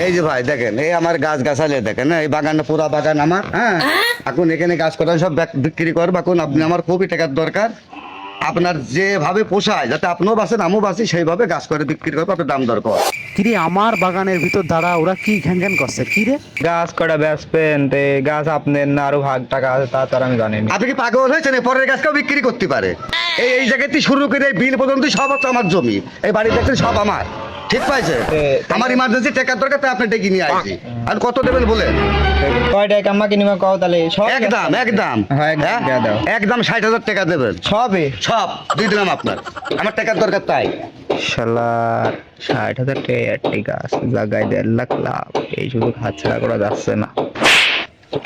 এই যে ভাই দেখেন, এই আমার গাছ গাছালি দেখেন, এই বাগানটা পুরা বাগান আমার। হ্যাঁ, এখন এখানে গাছ কটা সব বিক্রি করবো। এখন আপনি, আমার খুবই টাকার দরকার। আপনার যেভাবে পোষায়, যাতে আপনিও বাঁচেন আমিও বাঁচি, সেইভাবে গাছ করে বিক্রি করবো। আপনার দাম দরকার। কিরে আমার বাগানের ভিতর দাঁড়া, ওরা কি ঘ্যান ঘ্যান করছে? কিরে গাছ কটা বেচবেন? তে গাছ আপনার না আরো ভাগ টাকা আছে তা তো আর আমি জানি না। আপনি কি পাগল হয়েছেন? এই পরের গাছকেও বিক্রি করতে পারে। এই জায়গাতে শুরু করে এই বিল পর্যন্ত সব হচ্ছে আমার জমি। এই বাড়ি দেখছেন সব আমার। ঠিক পাইছে? আমার ইমার্জেন্সি টাকার দরকার, তাই আপনি ডেকে নিয়ে আসছি। আর কত দেবেন বলেন? কয় টাকা আমাকে নিমা কও তাহলে? সব একদম একদম হ্যাঁ, একদম দিয়ে দাও। একদম 60,000 টাকা দেবেন। সবে সব দিয়ে দিলাম আপনার। আমার টাকার দরকার তাই। শালার 60,000 টাকা একটি গাছ, জায়গায় 1.5 লাখ লাভ। এই শুধু হাতছাড়া করা যাচ্ছে না।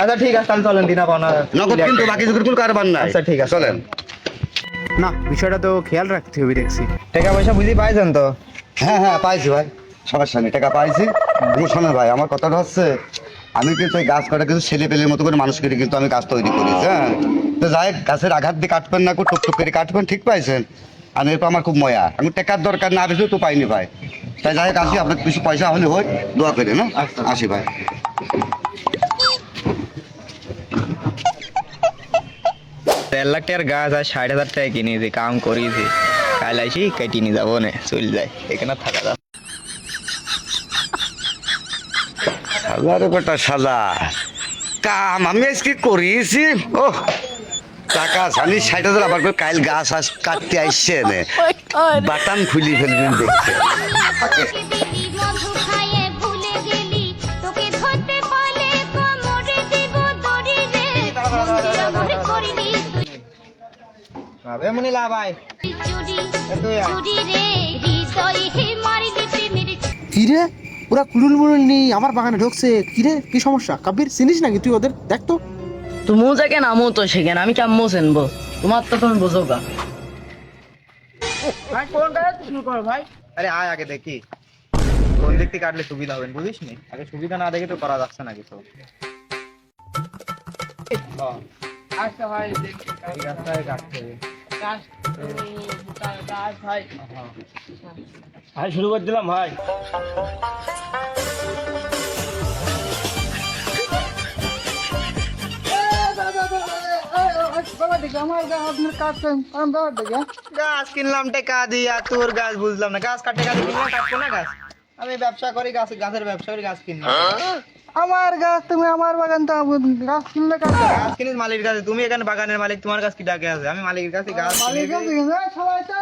আচ্ছা ঠিক আছে, তাহলে চলেন, দিনা পাওনা নগদ কিন্তু, বাকি যুগের কোনো কারবার নাই। আচ্ছা ঠিক আছে, চলেন। না, বিষয়টা তো খেয়াল রাখতে হবে দেখছি। টাকা পয়সা বুঝি পাইছেন তো? হ্যাঁ হ্যাঁ, পাইছি ভাই, সমস্যা নেই, টাকা পাইছি। তুমি শোনেন ভাই, আমার কথাটা হচ্ছে, আমি কিন্তু এই গাছ কাটা কিন্তু ছেলে পেলের মতো করে মানুষ করে কিন্তু আমি গাছ তৈরি করেছি। হ্যাঁ, তো যাই হোক, গাছের আঘাত দিয়ে কাটবেন না, টুকটুক করে কাটবেন। ঠিক পাইছেন? আর এরপর আমার খুব ময়া, আমি টাকার দরকার না বেশি তো পাইনি ভাই। তাই যাই হোক, আসি, আপনার কিছু পয়সা হলে হয়, দোয়া করে না। আসি ভাই। 1.5 লাখ টাকার গাছ আর 60,000 টাকা কিনেছি, কাম করিয়েছি। কাল আসি কেটে নিয়ে যাবো না, চলে যায়, এখানে থাকা যাবে। শালারে বেটা শালা, কাম আমি আজকে করিয়েছি। ও টাকা জানি 60,000, আবার করে কাইল গাছ কাটতে আসছে এনে বাটাম খুলি ফেলবেন দেখতে। মনিলা ভাই, কিরে ওরা কুলুল মুলুল নেই আমার বাগানে ঢুকছে? কিরে কি সমস্যা? কাবির চিনিস নাকি তুই ওদের? দেখ তো। তুমি যেখানে আমো তো সেখানে আমি কেমন চেনবো? তোমার তো তুমি বোঝো গা। ভাই কোনটা শুরু কর ভাই। আরে আয় আগে দেখি কোন দিক থেকে কাটলে সুবিধা হবে, বুঝিস নি? আগে সুবিধা না দেখে তো করা যাচ্ছে না কিছু। আচ্ছা ভাই দেখি এই রাস্তায় কাটতে হবে। ভাই শুরু করে দিলাম ভাই। গাছ কিনলাম টাকা দিয়া, তোর গাছ বুঝলাম না। গাছ কাটতে কাটতে কিনলাম, কাটবো না গাছ? আমি ব্যবসা করি, গাছের ব্যবসা করি, গাছ কিনলাম। আমার গাছ, তুমি আমার বাগান তো গাছ কিনলে গাছ কিনিস মালিকের কাছে। তুমি এখানে বাগানের মালিক, তোমার কাছে কি ডাকে আছে? আমি মালিকের কাছে গাছ সবাই তো